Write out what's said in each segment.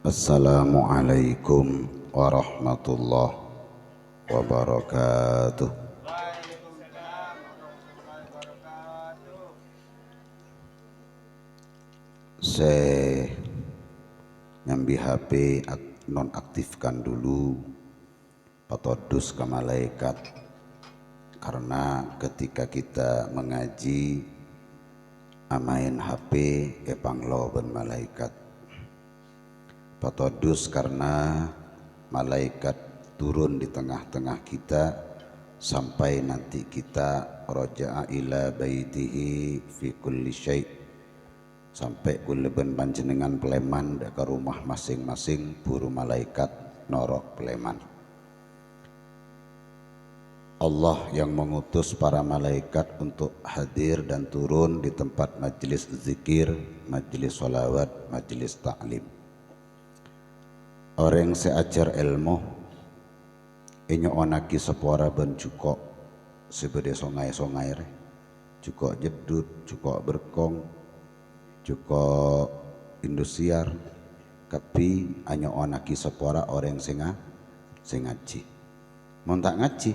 Assalamualaikum warahmatullahi wabarakatuh. Saya nyambi HP nonaktifkan dulu patodus ke malaikat, karena ketika kita mengaji amain HP panglo ben malaikat. Patodus karena malaikat turun di tengah-tengah kita sampai nanti kita roja'a ila baitihi fi kulli syai', sampai kuleben panjenengan peleman ke rumah masing-masing buru malaikat norok peleman. Allah yang mengutus para malaikat untuk hadir dan turun di tempat majelis zikir, majelis sholawat, majelis ta'lim. Orang seajar ilmu inyo onaki sepora ben cukok sebede songai-songai re, cukok jedut, cukok berkong, cukok Indosiar, tapi anyo onaki sepora orang sing ngaji. Mau tak ngaji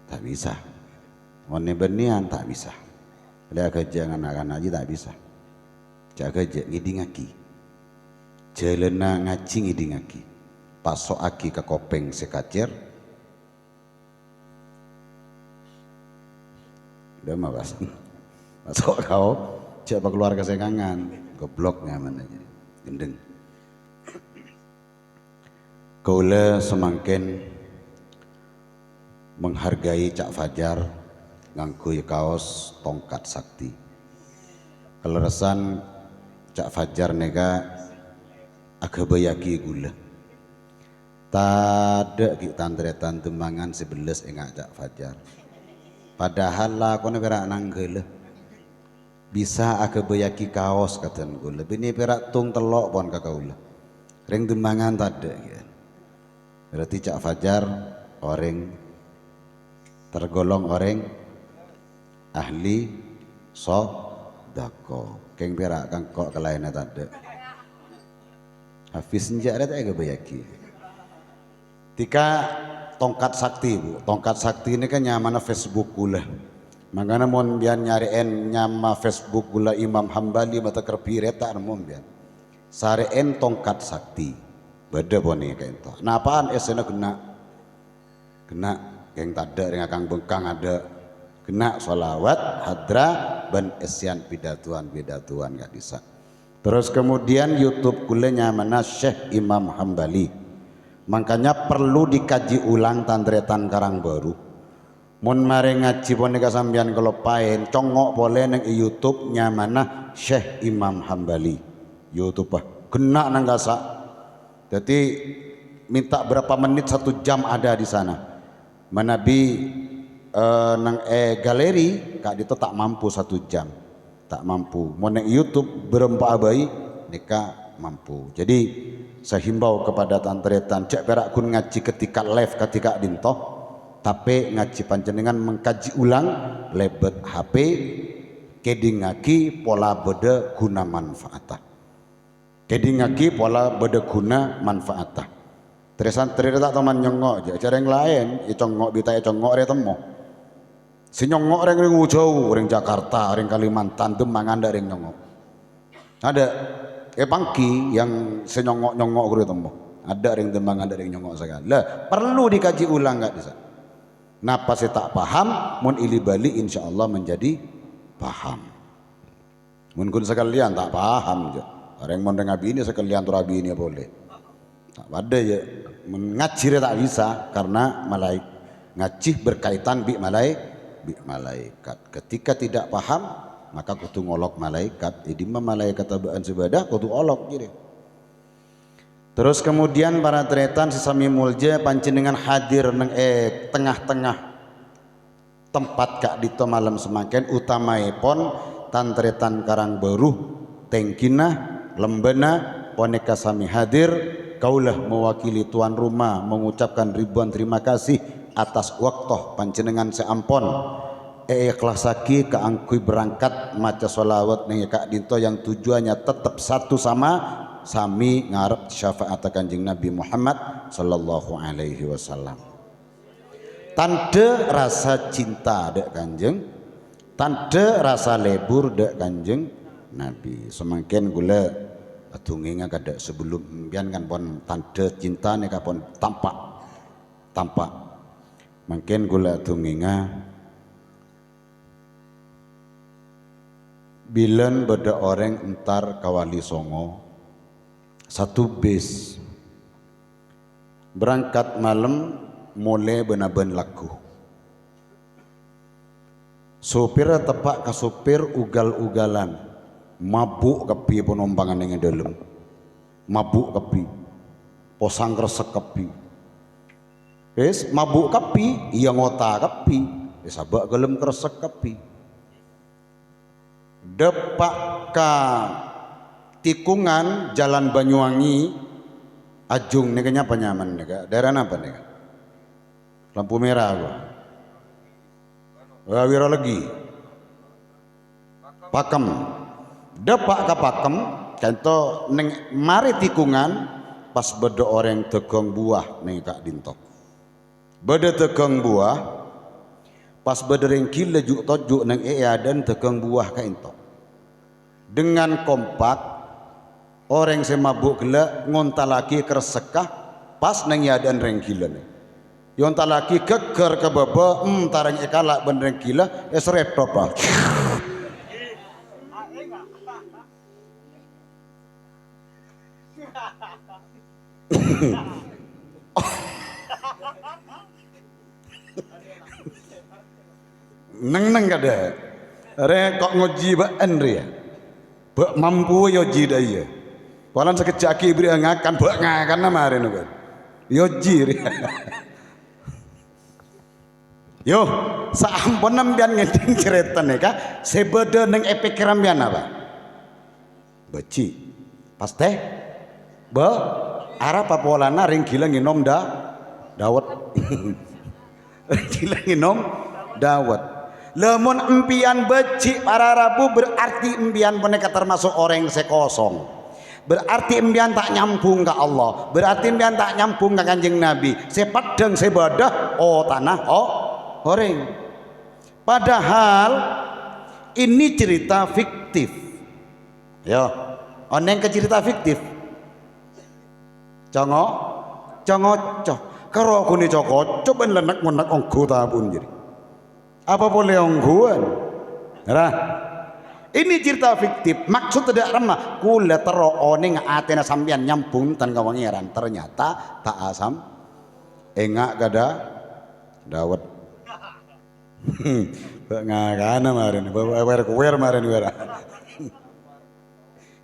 tak bisa, mau benian tak bisa, ada kerja anak-anak aja tak bisa, jaga kerja ngidingaki jelena ngaji ngidingaki, pasok aki ke kopeng sekacer udah mah basan pasok kau coba keluarga sekangan goblok nyaman aja gendeng. Kaula semakin menghargai Cak Fajar ngangkui kaos tongkat sakti. Keleresan Cak Fajar nega akabayaki gula. Tada ki tantretan temangan sebelas engak Cak Fajar. Padahal lah kono perak nanggele. Bisa akabayaki kaos katan gula. Bini perak tung telok pon kakaula. Ring temangan tada ya. Berarti Cak Fajar orang tergolong orang ahli sodako. Keng perak kang kok kelainnya tada. Hafiz njak ada tak bayaki. Tika tongkat sakti bu, tongkat sakti ini kan nyamana Facebook gula. Makanya mon biar nyariin nyama Facebook gula Imam Hambali mata kerpiret tak mon biar. Sareen tongkat sakti, beda boni kayak itu. Nah apaan esena kena yang tada dengan kang bengkang ada kena sholawat hadra ban esyan pidatuan gak bisa. Terus kemudian YouTube kulenya mana Syekh Imam Hambali. Makanya perlu dikaji ulang tantretan karang baru. Mun mare ngaji boneka sambian kelopain congok boleh neng YouTube nya mana Syekh Imam Hambali. YouTube kena nanggasa. Jadi minta berapa menit 1 jam ada di sana. Manabi nang galeri kak itu tak mampu 1 jam. Tak mampu, mau naik YouTube berempat abai neka mampu. Jadi saya himbau kepada tantretan cek perak kun ngaji ketika live ketika dintoh, tapi ngaji panjenengan mengkaji ulang lebet HP kedingaki pola beda guna manfaatah. Kedingaki pola beda guna manfaatah. Teresan tak teman nyongok aja, cara yang lain, congok bitaya congok re temo. Si nyongok orang jauh, orang Jakarta, orang Kalimantan, Demangan ada orang nyongok. Ada pangki yang senyongok kudu temu. Ada orang Demangan ada orang nyongok sekali. Lah perlu dikaji ulang enggak bisa. Napa saya tak paham, mun ili bali insyaallah menjadi paham. Mun kun sekalian tak paham je. Orang mun dengar ini sekalian turabi ini boleh. Tak ada je. Mengaji tak bisa karena ngaji berkaitan bi malaikat. Ketika tidak paham maka kudu ngolok malaikat. Jadi malaikat tabaan sebadah kudu olok jadi. Terus kemudian para tretan sesami mulja panjenengan hadir neng tengah-tengah tempat kak dito malam semakin utamaipun tantretan karang baru tengkina lembena poneka sami hadir kaulah mewakili tuan rumah mengucapkan ribuan terima kasih atas waktu panjenengan seampon ikhlasaki keangkui berangkat maca sholawat nih kak dinto yang tujuannya tetap satu sama sami ngarep syafaat Kanjeng Nabi Muhammad sallallahu alaihi wasallam. Tanda rasa cinta dek Kanjeng, tanda rasa lebur dek Kanjeng Nabi. Semakin gula tunginga kada sebelum bian kan pon tanda cinta nih kapon tampak makin gula tunginga bilen beda orang entar kawali songo satu bis berangkat malam mulai benaben laku sopir tepak ke sopir ugal-ugalan mabuk kepi penombangan yang dalam mabuk kepi posang resek kepi wis mabuk kepi iya ngota kepi wis abak gelem kresek kepi depak ka tikungan Jalan Banyuwangi Ajung nih kayaknya apa nyaman nih kak daerah apa nih kak lampu merah gua Wira lagi Pakem depak ka Pakem contoh neng mari tikungan pas beda orang tegong buah nih kak Dinto beda tegong buah pas bedereng kila juk tojuk nang dan tegang buah ka into dengan kompak orang semabuk gila ngontalaki kersekah pas nang dan reng kila nih yontalaki keker ke baba tarang ikalak benreng kila esretop lah neng kada re kok ngoji ba andre ba mampu yo ji daya walan sekejaki beri ngakan ba ngakan namare kan yo ji yo saampun nembian ngeding cerita nih kak sebeda neng epikiran bian apa beci pas teh ba arah papolana ring gila nginom dawet gila nginom dawet lemun empian beci para Rabu berarti empian boneka termasuk orang sekosong berarti empian tak nyambung ke Allah berarti empian tak nyambung ke Kanjeng Nabi sepadang sebadah oh tanah oh orang padahal ini cerita fiktif ya oneng ke cerita fiktif congo karo aku nih cokot coba lenak menak ongku tabun jadi apa boleh ongguan nah ini cerita fiktif maksud tidak remah kula tero oning atena sambian nyampung tan kawangiran ternyata tak asam engak kada dawet ngakana marin bawa kuwer marin wera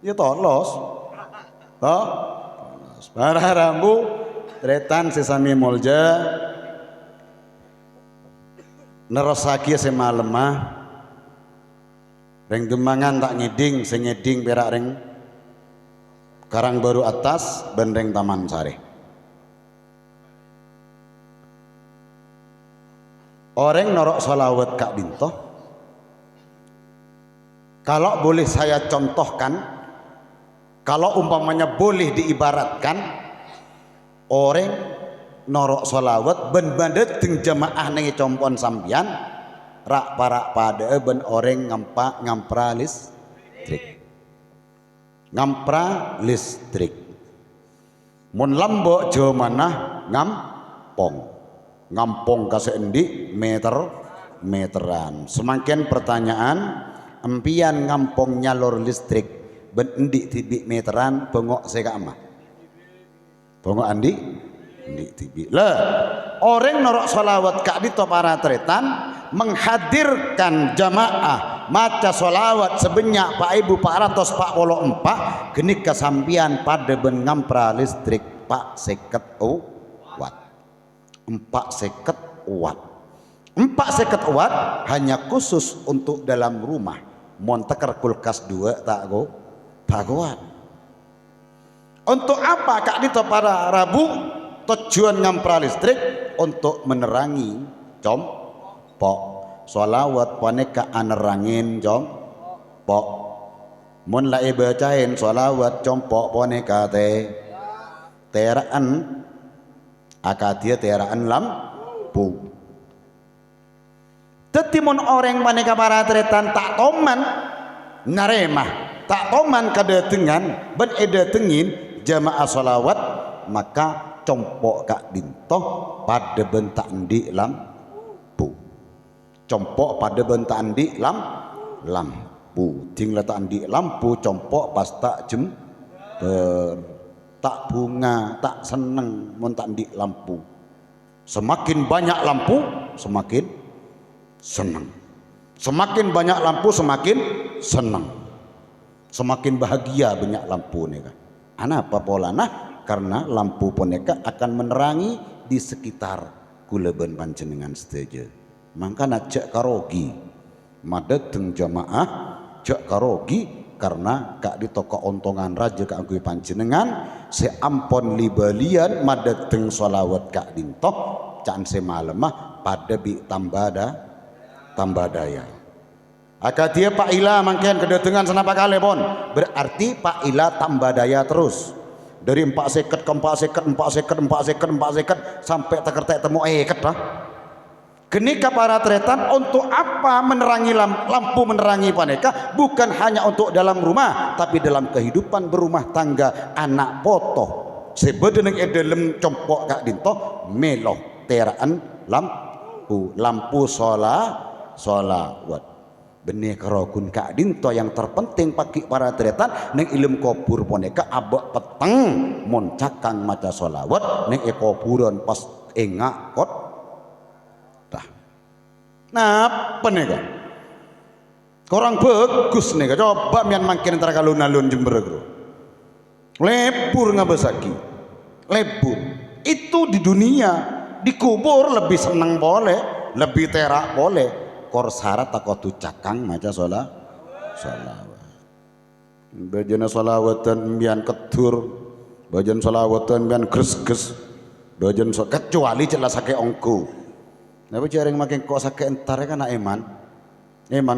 ya tolos toh para rambu tretan sesami molja nerosaki semalemah reng demangan tak ngeding sengeding perak reng Karang Baru atas bendeng Taman Sari orang norok solawat Kak Dinto kalau boleh saya contohkan kalau umpamanya boleh diibaratkan orang norok solawat ben bandet ting jamaah nengi compon sambian rak parak pada ben orang ngampra listrik mun lambok jawa manah ngampong kaseendi meteran semakin pertanyaan empian ngampong nyalur listrik ben endi tibik meteran bengok seka amah bengok andi tibi lah orang norok solawat Kak Dito para tretan menghadirkan jamaah maca solawat sebanyak Pak Ibu 444 genik kesampian pada ben ngampra listrik Pak seket watt 450 watt hanya khusus untuk dalam rumah monteker kulkas 2 tak kuat untuk apa Kak Dito para Rabu tujuan ngampra listrik untuk menerangi compok solawat paneka anerangin compok mun lae bacain sholawat compok poneka teraan akadia teraan lampu. Tetimun orang maneka para tretan tak toman naremah tak toman kadetengan ben edetengin jamaah sholawat maka compok kak dintoh pada bentak di lampu, compok pada bentak di lampu ting letak di lampu compok pas tak tak bunga tak seneng montak di lampu. Semakin banyak lampu semakin senang, semakin banyak lampu semakin senang, semakin bahagia banyak lampu neka. Anapa polana? Karena lampu poneka akan menerangi di sekitar kuleben panjenengan setuju. Maka najak karogi madeteng jamaah jak karogi karena kak di toko ontongan raja kak angkui panjenengan seampon libalian madeteng sholawat kak dintoh can semalemah pada bi tambah daya. Akad dia Pak Ila mangken kedatangan senapa kali pun berarti Pak Ila tambah daya terus dari 4 seket ke 4 seket 4 seket 4 seket 4 seket sampai tekertek temu eket lah. Kenika para tretan untuk apa menerangi lampu menerangi paneka bukan hanya untuk dalam rumah tapi dalam kehidupan berumah tangga anak potoh sebedeneng edelem compok kak dintoh meloh teraan lampu sholawat benih kerokun kak dinto yang terpenting pakai para tretan neng ilmu kopur poneka abak peteng moncakang maca sholawat neng ekopuran pas engak kot dah nah penega korang bagus nega coba mian makin antara kalun-alun Jember bro lebur ngabesaki lebur itu di dunia dikubur lebih seneng boleh lebih terak boleh kor syarat takotu cakang maca sholawat bajana sholawatan mbian ketur bajan sholawatan mbian gres-gres bajan kecuali jelas sake ongku tapi jarang makin kok sake entar kan eman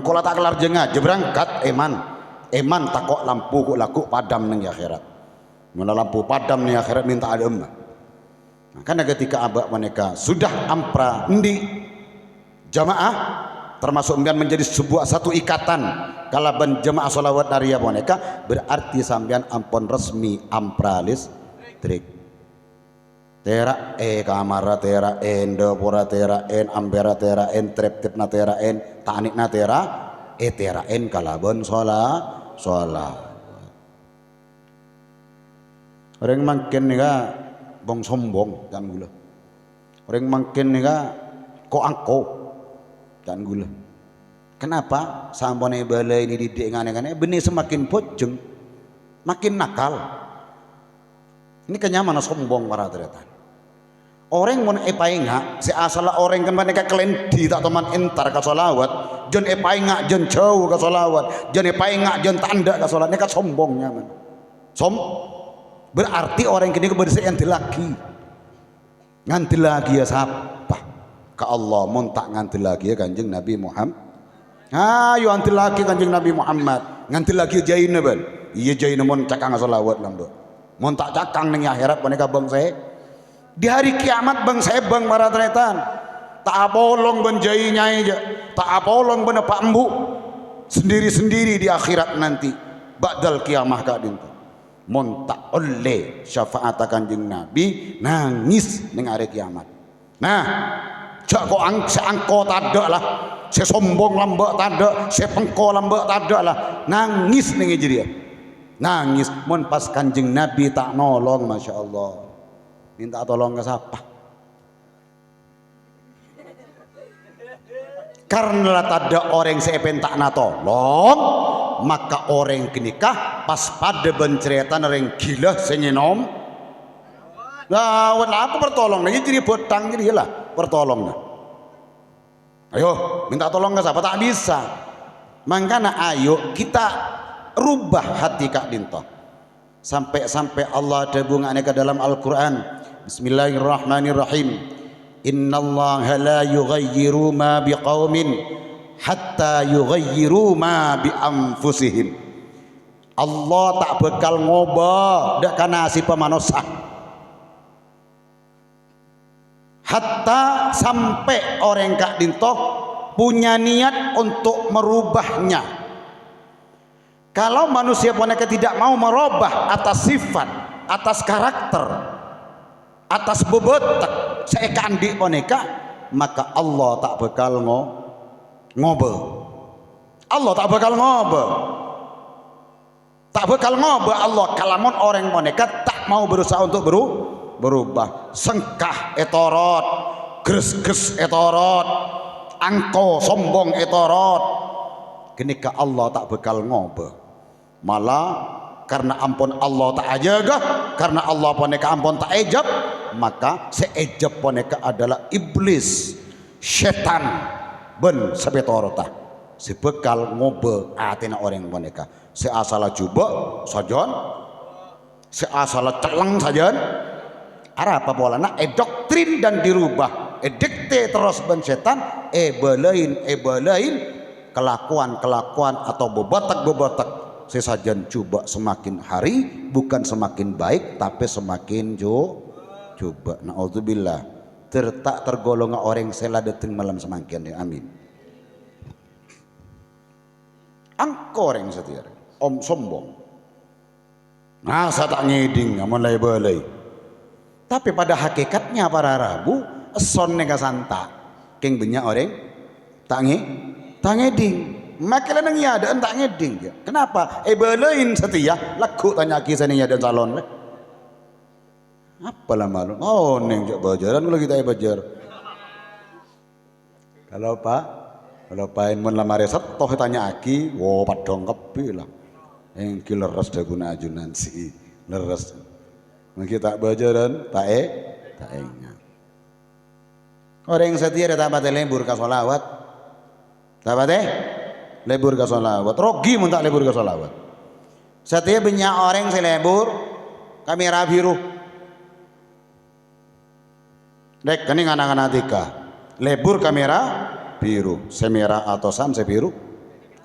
kalau tak kelar jengah berangkat eman takok lampu kok laku padam neng akhirat mana lampu padam nih akhirat minta adem nah, karena ketika abak mereka sudah ampra di jamaah termasuk kemudian menjadi sebuah satu ikatan kalaban jemaah sholawat naria boneka berarti sampean ampon resmi ampralis trik tera kamara tera dapura tera ambera tera trep-trep na tera tanik na tera tera kalaban sholat orang makin nika bong sombong kan gula orang makin nika kok angko dan gula. Kenapa? Sampone balai ini didik ngane-ngane benih semakin bojeng, makin nakal. Ini kenyamanan sombong para tretan. Orang mun epainga, seasala orang kan mereka kelendi tak teman entar ke sholawat, jen epainga jen jauh ke sholawat, jen epainga jen tanda ke sholat, mereka sombong nyaman. Berarti orang kini kebersi nganti lagi ya siapa? Ke Allah montak nganti lagi ya kanjeng Nabi Muhammad ayo nganti lagi kanjeng Nabi Muhammad nganti lagi jaina ben iya jaina mon cakang sholawat lambo montak cakang neng akhirat boneka bang saya di hari kiamat bang saya bang para tretan tak apolong ben jai nyai aja tak apolong ben pak embu sendiri-sendiri di akhirat nanti ba'dal kiamah kak dintu montak oleh syafaat kanjeng Nabi nangis neng hari kiamat nah jak kok seangko tadak lah sesombong lambak tadak sepengko lambak tadak lah nangis nih dia nangis mon pas kanjeng Nabi tak nolong Masya Allah minta tolong ke siapa karena tadak orang sepen tak natolong maka orang kenikah pas pada benceretan orang gila senyenom nah apa pertolong lagi jadi betang jadi lah pertolong nah. Ayo minta tolong ke siapa tak bisa makanya ayo kita rubah hati kak dinto sampai Allah ada bunganya ke dalam Al-Quran Bismillahirrahmanirrahim innallaha la yughayyiru ma biqaumin hatta yughayyiru ma bi anfusihim Allah tak bekal ngubah dak kana si pemanusia hatta sampai orang kak dintoh punya niat untuk merubahnya. Kalau manusia boneka tidak mau merubah atas sifat, atas karakter, atas bebotak saya kandi boneka, maka Allah tak bekal ngobe. Allah tak bekal ngobe. Tak bekal ngobe Allah kalamun orang boneka tak mau berusaha untuk berubah. Sengkah etorot, gres-gres etorot, angko sombong etorot. Kenika Allah tak bekal ngobe. Malah karena ampun Allah tak ajaga, karena Allah boneka ampun tak ejab, maka seejab boneka adalah iblis, setan ben sebetorota sebekal ngobe atina orang boneka. Seasala coba sajon, seasala celeng saja. Arah apa polana? Doktrin dan dirubah. Dikte terus ben setan. Belain kelakuan atau bebotak sesajen coba semakin hari bukan semakin baik tapi semakin coba. Naudzubillah. Tergolong orang sela deteng malam semakin ya amin. Angko orang setir. Om sombong, nasa tak ngeding, mulai belai. Tapi pada hakikatnya para Rabu, son nega santa, king banyak orang tak ngeding. Makilah nang ada tak ngeding. Kenapa? Belain setia, laku tanya kisah ni ada calon. Apalah malu? Oh neng jok bajaran kalau kita bajar. Kalau pain mun lamar reset, toh tanya aki, wow padong kepi lah. Yang leres daguna ajunan si leres kita bajaran tak ingat orang setia ada tabat lembur ke solawat tabat lembur ke solawat rogi mun tak lembur ke solawat setia banyak orang selembur kamera biru dek kini anak-anak tika lebur kamera biru semera atau sam sebiru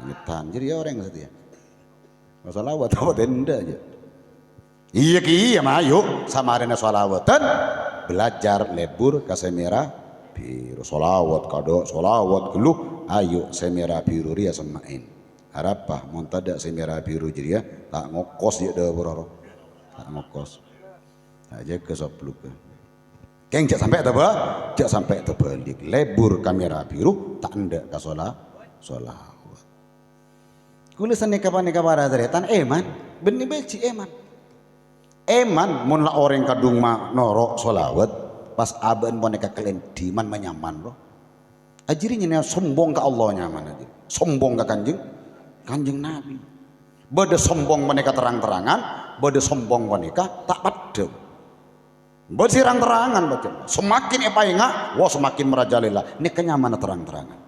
hitam jadi orang setia solawat apa tenda aja iya mah yuk sama arena solawatan belajar lebur ke semera biru solawat kado solawat geluh ayo semera biru ria semain harapah montada semera biru jadi ya tak ngokos dia dah beroro tak ngokos aja ke sopluk keng jak sampai terbalik lebur kamera biru tak ndak ke solawat kulisan kapan para deretan eman benih beci eman mun la orang kadung ma norok solawat pas aban boneka kalian diman menyaman loh ajirinya sombong ke Allah nyaman aja sombong ke kanjeng Nabi bade sombong boneka terang-terangan bade sombong boneka tak padem bade terang-terangan baca semakin epainga wah semakin merajalela ini kenyamanan terang-terangan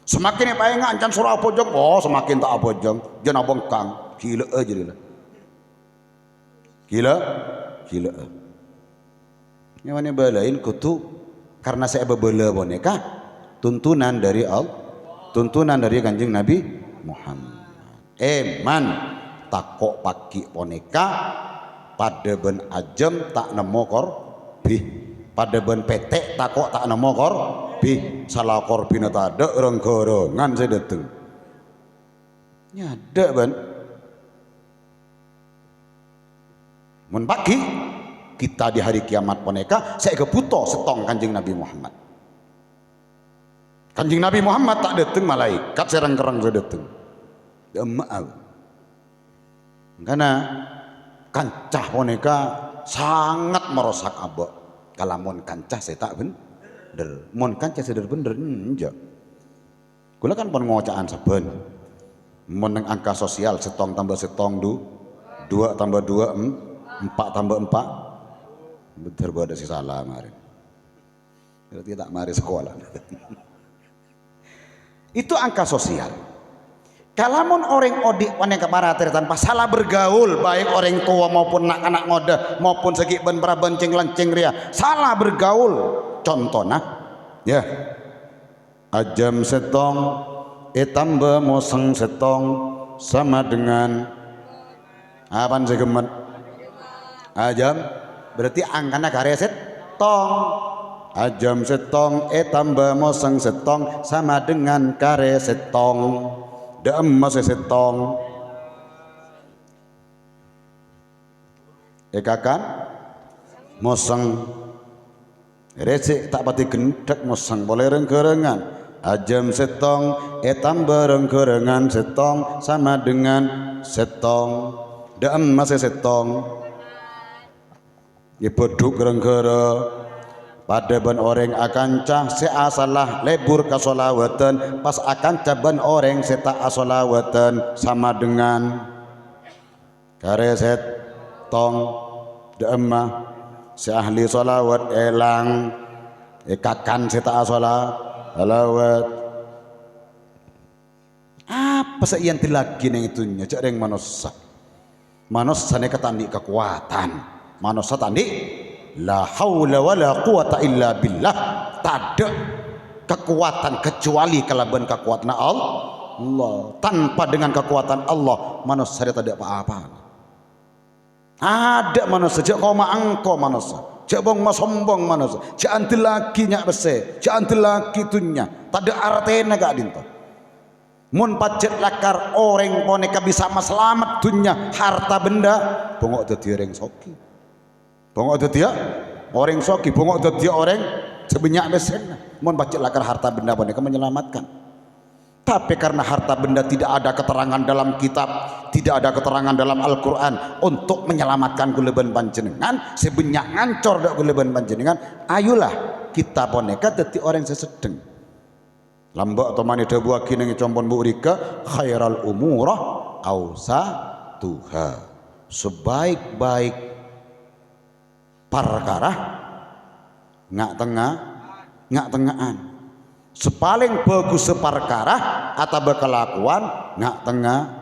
semakin epainga ancan surah pojong oh semakin tak pojong jangan bengkang gila aja lah gila nyawane balain kutu karena saya bebela boneka tuntunan dari Allah tuntunan dari kanjeng Nabi Muhammad eman takok paki boneka pada ben ajem tak nemu korbih pada ben petek takok tak nemu korbih salah korbina tak ada orang gorongan saya dateng nyada ban mun pagi kita di hari kiamat boneka saya kebuto setong kanjeng Nabi Muhammad tak dateng malaikat serang-kerang saya dateng ya maaf karena kancah boneka sangat merosak abok kalamun kancah saya tak bener mun kancah saya bener enjak kula kan pun ngocaan saben mun angka sosial setong tambah setong 2 tambah 2 4 tambah 4 betul ada si salah kemarin berarti tak mari sekolah itu angka sosial kalamun orang odik wanita paratir tanpa salah bergaul baik orang tua maupun anak-anak ngoda maupun segi ben prabencing lencing ria salah bergaul contohnya ya ajam setong tambah moseng setong sama dengan Apaan sih gemet? Ajam berarti angkana karya setong. Ajam setong tambah moseng setong sama dengan kare setong. Demes setong. Kakan moseng resik tak pati gendek moseng boleh rengkerengan. Ajam setong tambah rengkerengan setong sama dengan setong. Demes setong. Ya beduk rengkere pada ben orang akan cah se asalah lebur kasolawatan pas akan caban orang se tak asolawatan sama dengan kareset tong deemah se ahli solawat elang kakan se tak asolawat apa seian tilagi neng itunya cak reng manusia ne ketandi kekuatan manusia tandi la haula wala quwata illa billah, tak ada kekuatan kecuali kalaban kekuatan Allah. Tanpa dengan kekuatan Allah manusia tak ada apa-apa. Ada manusia jak koma angko manusia jak bong sombong manusia jak antil lagi nyak bese jak antil lagi tunya tak ada artena gak dinto mun pacet lakar orang poneka bisa selamat dunya harta benda bongok dadi reng soki bongok dadi orang soki bongok dadi orang sebanyak besen mun pacet lakar harta benda poneka menyelamatkan. Tapi karena harta benda tidak ada keterangan dalam kitab, tidak ada keterangan dalam Al-Quran untuk menyelamatkan guleban panjenengan, sebanyak ngancor dak guleban panjenengan, ayolah kita poneka dadi orang sesedeng. Lambak atau mani debu aki nengi compon bu rika khairal umurah ausa tuha, sebaik-baik perkara ngak tengahan, sepaling bagus seperkara atau berkelakuan ngak tengahan.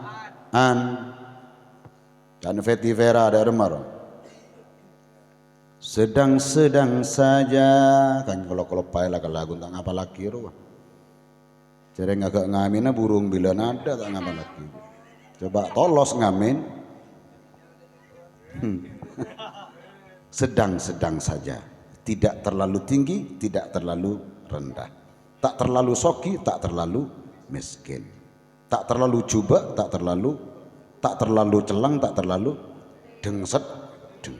Dan Feti Vera ada remar sedang-sedang saja kan kalau payah lagu tak ngapa lagi ruah cereng agak ngamina burung bila nada tak ngapa lagi coba tolos ngamin sedang-sedang saja, tidak terlalu tinggi tidak terlalu rendah, tak terlalu soki tak terlalu miskin, tak terlalu jubah tak terlalu celeng tak terlalu dengset deng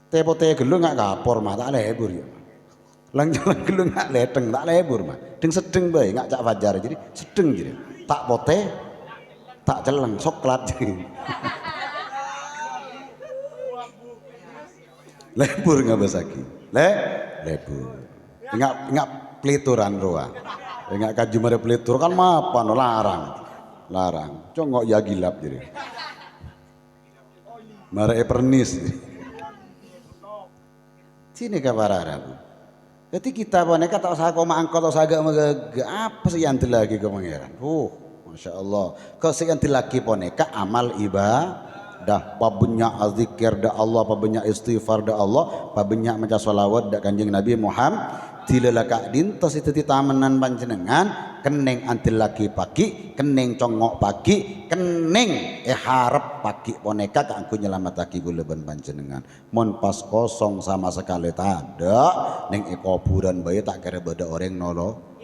tepote gelu ngak kapor mah tak lebur ya lang jalan gelu ngak leteng tak lebur mah deng sedeng bae ngak cak fajar jadi sedeng jadi tak pote tak celeng soklat jadi lebur nggak basaki lebur ingat pelituran roa ingat kajumare pelitur kan mapan larang congok ya gilap jadi mare pernis sini kabarara jadi kita boneka tak usah koma angkot tak usah agak apa sih yang lagi ke pangeran Masya Allah kau sih yang lagi boneka amal ibadah pabanyak azikir da Allah pabanyak istighfar da Allah pabanyak maca sholawat da kanjeng Nabi Muhammad tilalaka dintos itu titamenan panjenengan keneng antil lagi pagi keneng congok pagi keneng harap pagi boneka kanggo nyelamatake guleban panjenengan mon pas kosong sama sekali tak ada neng kuburan bayi tak kira beda orang nolong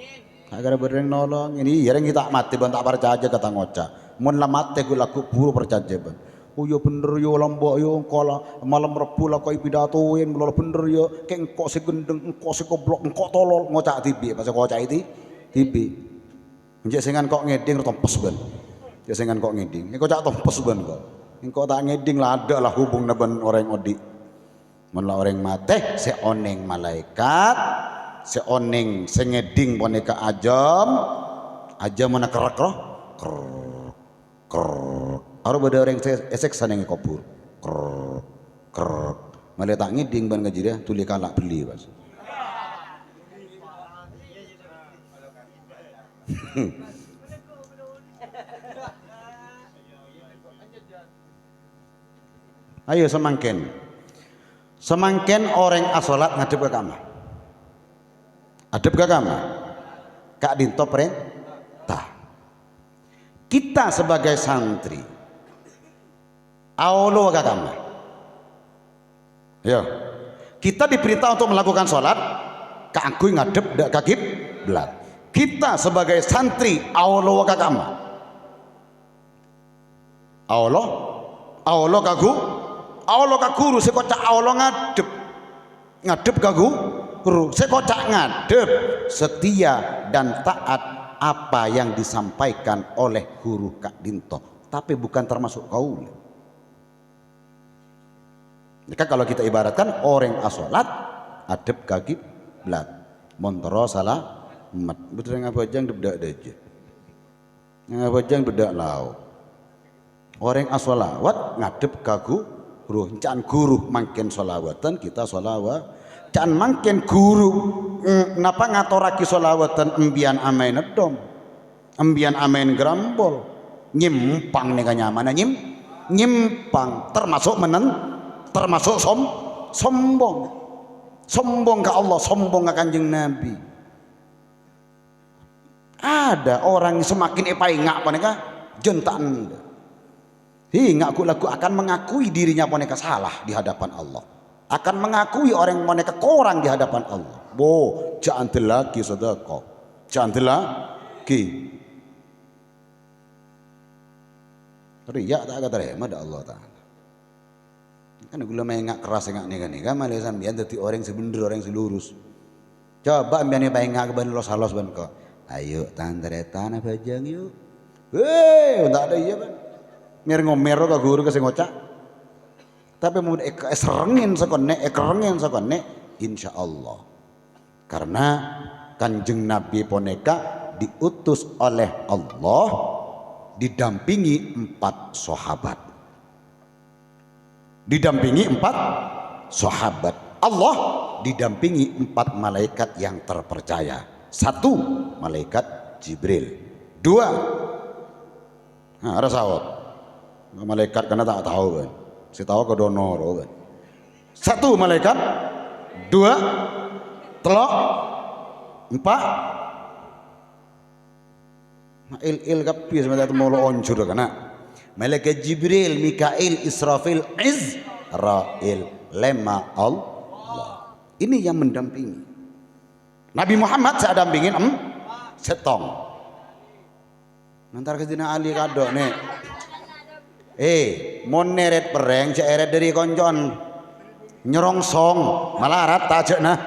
tak kira beda orang nolong ini yang kita mati ban tak percaya kata ngoca mon lamate gula kubur percaya ban oh ya bener yo lombok yo engkau malam Rebu lah kau pidatoin belum bener yo kayak engkau si gendeng engkau si goblok engkau tolol ngocak tibi pas ngocak itu tibi njek sengan kok ngeding tompes ban njek sengan kok ngeding engkau cak tompes ban kok engkau tak ngeding lah ada lah hubung naban orang odi menlah orang mate seoneng malaikat seoneng sengeding boneka ajam mana kerak roh Aru beda orang esek sanengi kopur, malah tak ngiding ban ngaji dia tuli kalak beli pas. Ayo semangken orang asolat ngadep ke kamar, adep ke kamar, kak dinto perintah. Kita sebagai santri Aulo kakama. Ya. Kita diperintah untuk melakukan sholat keangkuy ngadep dak kakib belat. Kita sebagai santri aulo kakama. Aulo kagu, aulo kaguru sekocak aulo ngadep kagu guru sekocak ngadep setia dan taat apa yang disampaikan oleh guru Kak Dinto, tapi bukan termasuk kaul. Maka kalau kita ibaratkan orang asolat adep kaki belat montoro salah mat betul ngapa jang bedak aja ngapa jang bedak lau orang asolawat ngadep kagu ruh can guru mangken solawatan kita solawat can mangken guru napa ngatoraki solawatan embian amain edom embian amain grambol nyimpang nih nyaman nyimpang termasuk termasuk sombong ke Allah, sombong ke Kanjeng Nabi. Ada orang semakin epaingak poneka jentan hingga aku akan mengakui dirinya poneka salah di hadapan Allah, akan mengakui orang poneka kurang di hadapan Allah. Jangan lagi sedekah, jangan lagi riya tak kata terima ada Allah Ta'ala. Kan gula mengak keras engak nih kan malah sampean dadi orang sebener orang selurus. Coba ambiane paengak ban los halos ban kok. Ayo tandretan apa jang yuk. Tak ada iya ban. Mir ngomero ka guru ke sing ngocak. Tapi mun serengin sakone sakone insyaallah. Karena Kanjeng Nabi poneka diutus oleh Allah didampingi 4 sahabat. Didampingi 4 sahabat. Allah didampingi 4 malaikat yang terpercaya. 1 malaikat Jibril. 2 ada sahut malaikat karena tak tahu kan. Si tahu ke donor kan. 1 malaikat, 2 telok, 4 il kapi sebenarnya molo oncur kana. Malaikat Jibril, Mikail, Israfil, Izrail, lema Allah. Ini yang mendampingi. Nabi Muhammad saya dampingin setong. Nanti kesini Ali kado nih. Mon neret pereng ceret dari konjon nyerongsong malah arat tajak nah.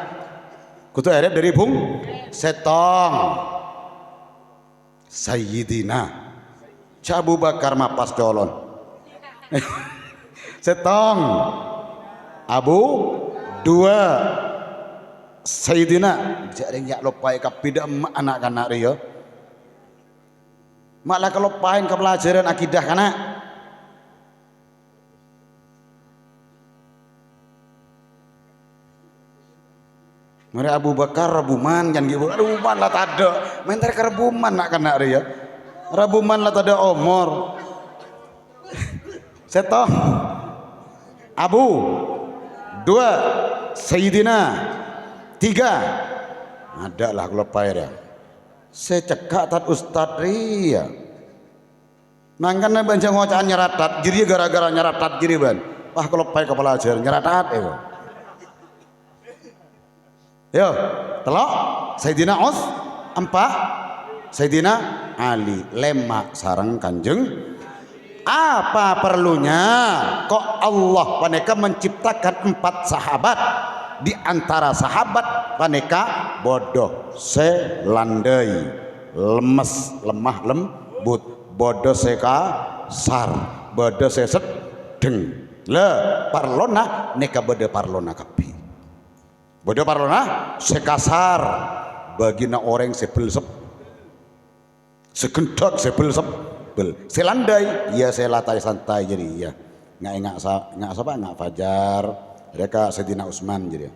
Kutu eret dari bung setong. Sayyidina Abu Bakar mapas colon setong Abu 2 Sayyidina jaring yak lopai kapida anak-anak rio malah kelopain ke pelajaran akidah kana mereka Abu Bakar rebuman jangan gitu rebuman lah tada mentar kerebuman nak kena rio rebuman lah tada omor setong Abu 2 Sayyidina 3 ada lah kelopai ya saya cekak tat Ustad ria mangkana banjang ngocaan nyeratat jadi gara-gara nyeratat jadi ban wah kelopai kepala ajar nyeratat yo telok Sayyidina Us 4 Sayyidina Ali lema sarang Kanjeng apa perlunya kok Allah paneka menciptakan 4 sahabat di antara sahabat paneka bodoh selandai lemes lemah lembut bodoh sekasar bodoh sesedeng le parlona neka bodoh parlona kapi bodoh parlona sekasar bagina orang sebel segendak sebel selandai ya selatai santai jadi ya nggak apa nggak fajar mereka Sayyidina Utsman jadi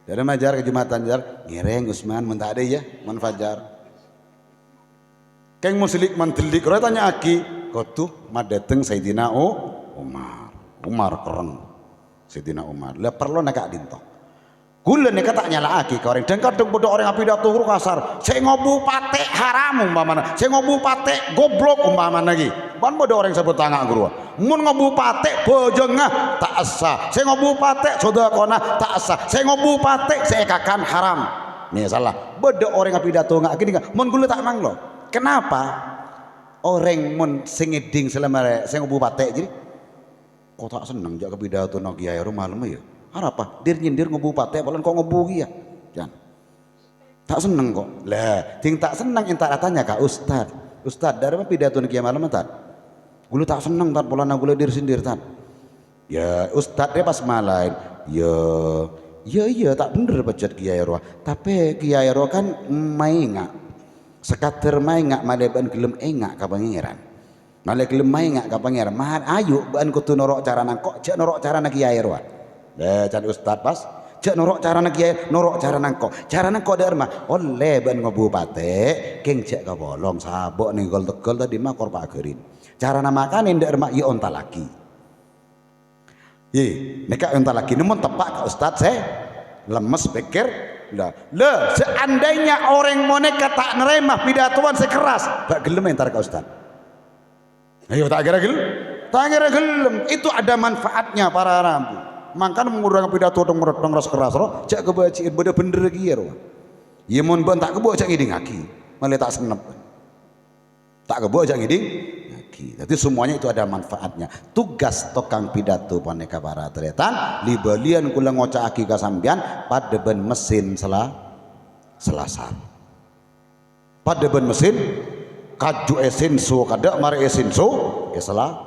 dari majar ke Jumatan jar ngereng Utsman mentah ada ya man fajar keng muslik mantelik orang tanya aki kau tuh madeteng Sayyidina Umar keren Sayyidina Umar lah perlu nak dinto gula nih kata nyala aki ke orang dan kadang bodoh orang api datu huruf kasar saya ngobu pate haram umpamana saya ngobu pate goblok umpamana lagi ban ada orang sebut tangak guru mun ngobupate bojengah tak asa saya ngobupate sodakona tak asa saya ngobupate saya kakan haram nih salah beda orang yang pidato nggak gini kan mun gula tak mang lo kenapa orang mun singeding selama saya ngobupate jadi kok tak seneng jak pidato no kiai rumah lama ya harapa dir nyindir ngobupate apalagi kok ngobugi ya jangan tak seneng kok lah ting tak seneng entar tanya kak Ustad dari mana pidato ni kiai malam tat gula tak seneng tat pola na gula dir sindir tat ya Ustad dia pas malain ya tak bener pecet kiai roh tapi kiai roh kan maingak sekater maingak maleban gelem engak ka pangeran male gelem maingak ka pangeran mahar ayu ban kudu norok carana kok cek norok carana kiai roh lah can Ustad pas cek norok carana kiai norok carana kok derma oleh ban ngobupate keng cek ka bolong sabok ning gol tegol tadi mah kor pagerin carana makanin derma ya onta lagi neka onta lagi namun tepak ka Ustad saya lemes pikir lah seandainya orang moneka tak nerima pidatoan sekeras tak gelem entar ka Ustad ayo tak kira gelem itu ada manfaatnya para rambu makanya mengurangkan pidato dong ras keras roh cak kebaciin beda bener lagi ya roh ya mun ben tak kebo cak ngiding aki malah tak senep tak kebo cak ngiding aki jadi semuanya itu ada manfaatnya tugas tokang pidato paneka para tretan libalian kula ngocak aki kasambian pada ben mesin selasar pada ben mesin kaju esinso kada mari esinso salah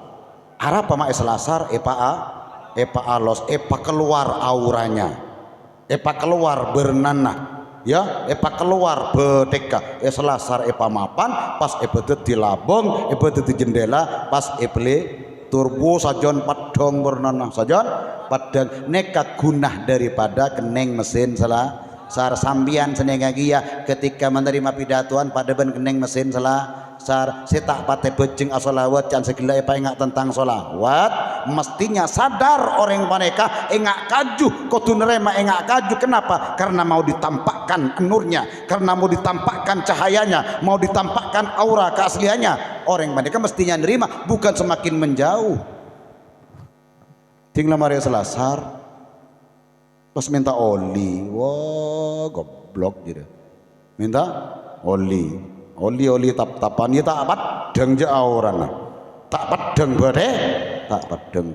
arah pama selasar epa alos epa keluar auranya epa keluar bernanah ya epa keluar beteka selasar epa mapan pas ebetet di labong ebetet di jendela pas eple turbo sajon padong bernanah sajon padang neka gunah daripada keneng mesin sar sambian senengagia ketika menerima pidatuan pada ben keneng mesin sar setak pate bejeng asolawat can segala apa engak tentang solawat mestinya sadar orang mereka engak kaju kudu nerema engak kaju kenapa karena mau ditampakkan nurnya karena mau ditampakkan cahayanya mau ditampakkan aura keasliannya orang mereka mestinya nerima bukan semakin menjauh tinggal Maria Selasar pas minta oli wah goblok gitu minta oli tap-tapan ya tak padang je auran tak padang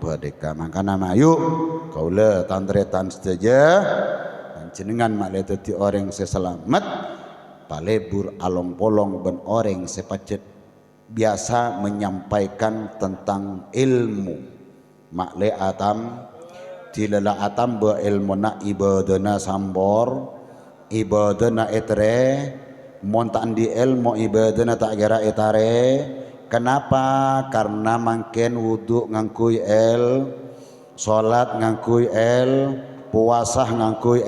badeka maka nama yuk kaula tantretan sedaja jenengan makleh dadi orang seselamat palebur along polong ben orang sepacet biasa menyampaikan tentang ilmu makleh atam dilala atam be ilmuna ibadana sambor ibadana etre montan di ilmu ibadana tak kira etare kenapa karena mangken wudhu ngangkui salat ngangkui puasa ngangkui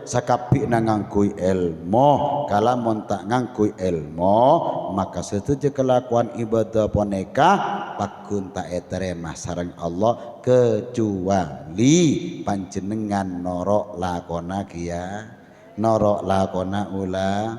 sakapi na ngangkui ilmu kala montak ngangkui ilmu maka setuju kelakuan ibadah poneka pakun tak eteremah sareng Allah kecuali panjenengan norok lakona kia norok lakona ula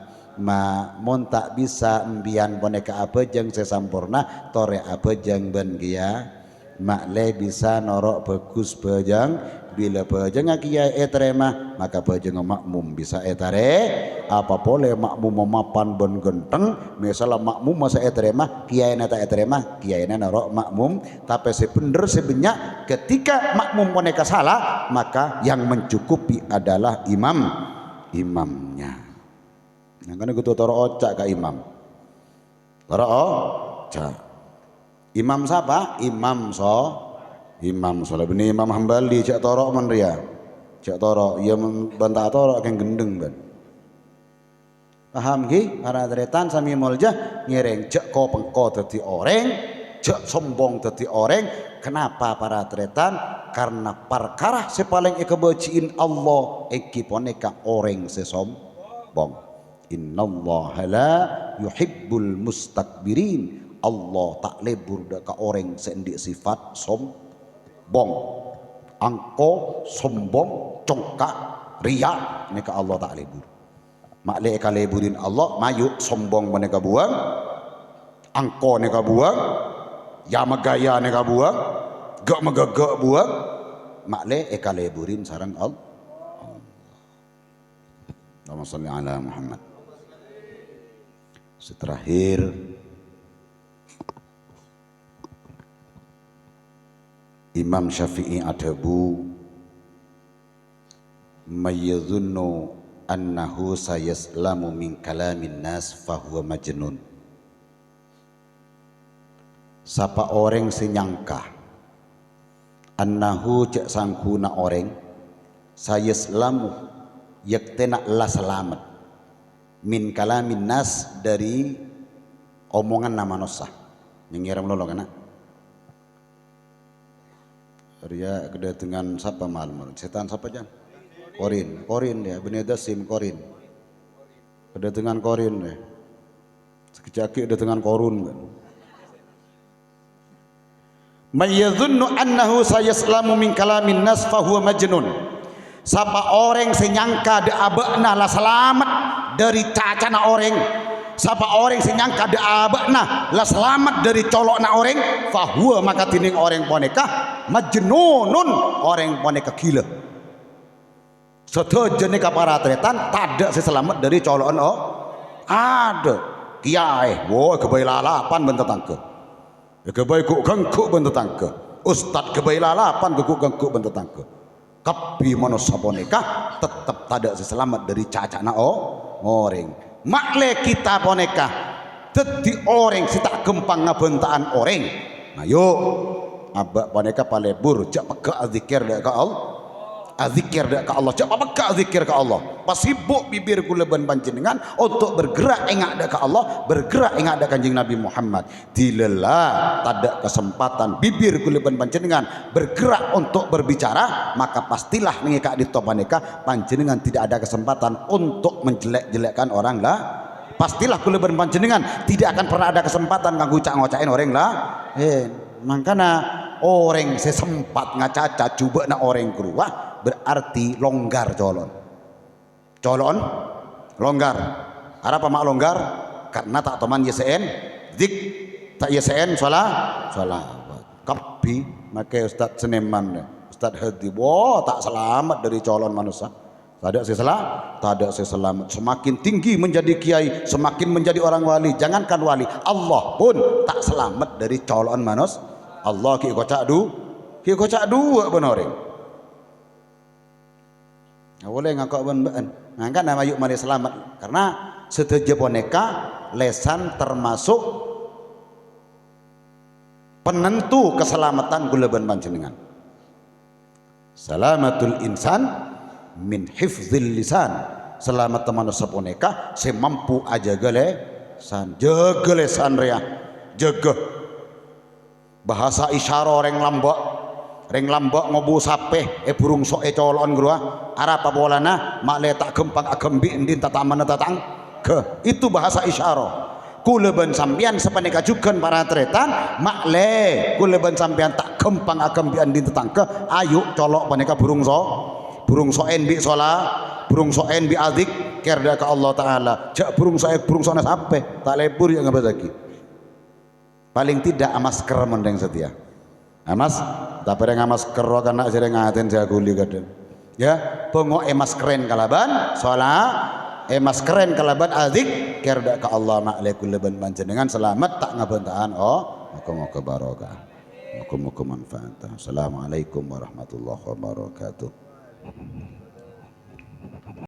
mun tak bisa embian boneka apa jeng sesampurna tore apa jeng ben kia makleh bisa norok bagus bejang bila bejang kia etrema maka bejang makmum bisa etare apa boleh makmum memapan ben genteng misalnya makmum masa etrema kiai nata etrema kiai norok makmum tapi sebener sebenyak ketika makmum boneka salah maka yang mencukupi adalah imamnya. Yang kan kudu toro ocak ka imam. Toro ocak. Imam siapa? Imam Saleh Imam Hambali cak toro men ria. Cak toro ya bantah toro keng gendeng ban. Paham ki? Para tretan sami mulja ngereng cak ko pengko dadi oreng, cak sombong dadi oreng. Kenapa para tretan? Karena perkara sepaling kebaciin Allah iki poneka oreng sesombong. Innallaha la yuhibbul mustakbirin Allah tak lebur ka orang sendik sifat sombong angko sombong congkak riak neka Allah tak lebur maklek ka leburin Allah mayu sombong meneka buang angko neka buang ya megaya neka buang gak megagak buang makle eka leburin sarang Allah. Allahumma sholli ala Muhammad. Terakhir Imam Syafi'i adabu mayyadhunnu annahu sayaslamu min kalamin nas fahuwa majnun. Sapa orang senyangka annahu cek sangkuna orang sayaslamu yaktena la selamat min kalamin nas dari omongan nama manusia mengiram lolo kana Ria kedatangan siapa malam setan siapa jan korin ya beneda sim korin kedatangan korin ya sekejaki kedatangan korun kan mayyadhunnu annahu sayaslamu min kalamin nas fahuwa majnun. Sapa orang senyangka de abakna lah selamat dari cacana orang. Sapa orang senyangka de abakna lah selamat dari colokna orang, fahuwa maka tining orang boneka majnunun, orang boneka gila. Setuju nih para tretan tada seselamat dari colokan oh ada kiai woi kebayi lalapan bentar tangke kebayi kuk gengkuk bentar tangke ustad kebayi lalapan kuk gengkuk bentar tangke kapi manusia boneka tetap tada seselamat dari cacana oh orang makle kita boneka teti orang si tak gempang ngabentaan orang nah yuk abak boneka palebur jak peka zikir dak ka Allah azikir dak ka Allah jak peka zikir ka Allah pasibuk bibir kula ban panjenengan untuk bergerak engak dak ka Allah bergerak engak dak kanjeng Nabi Muhammad dilelah tada kesempatan bibir kula ban panjenengan bergerak untuk berbicara maka pastilah mengikak di topaneka panjenengan tidak ada kesempatan untuk menjelek-jelekkan orang lah pastilah kula ban panjenengan tidak akan pernah ada kesempatan kanggo ngocak-ngocakin orang lah makanya orang sesempat ngacaca coba na orang keruah berarti longgar colon longgar apa mak longgar karena tak teman YSN dik tak YSN salah kapi make Ustaz Seneman Ustaz Hadi tak selamat dari colon manusia tak ada saya selamat semakin tinggi menjadi kiai semakin menjadi orang wali jangankan wali Allah pun tak selamat dari colon manusia Allah ki kocak dua benar boleh ngakak ben ngangkat nama yuk mari selamat karena setuju boneka lesan termasuk penentu keselamatan gulaban panjenengan salamatul insan min hifzil lisan selamat manusia boneka semampu aja lesan jaga lesan ria jaga bahasa isyara orang lambak ngobu sape burung soe colon grua arapa bolana makle tak gempang agembi endin tatamana tatang ke itu bahasa isyara kuleban sampian sepaneka jukan para tretan makle kuleban sampian tak gempang agembi endin tatang ke ayo colok paneka burung soen bi sola burung soen bi adik kerda ke Allah taala jak burung soen sape tak lebur yang ngabas lagi paling tidak masker mendeng setia amas tapi yang masker karena sering ngaten saya guli kadang ya pengok maskeren kalaban soalnya maskeren kalaban azik kerda ke Allah ma'alaikum leban panjenengan selamat tak ngabentaan oh moga-moga barokah moga-moga manfaat. Assalamualaikum warahmatullahi wabarakatuh.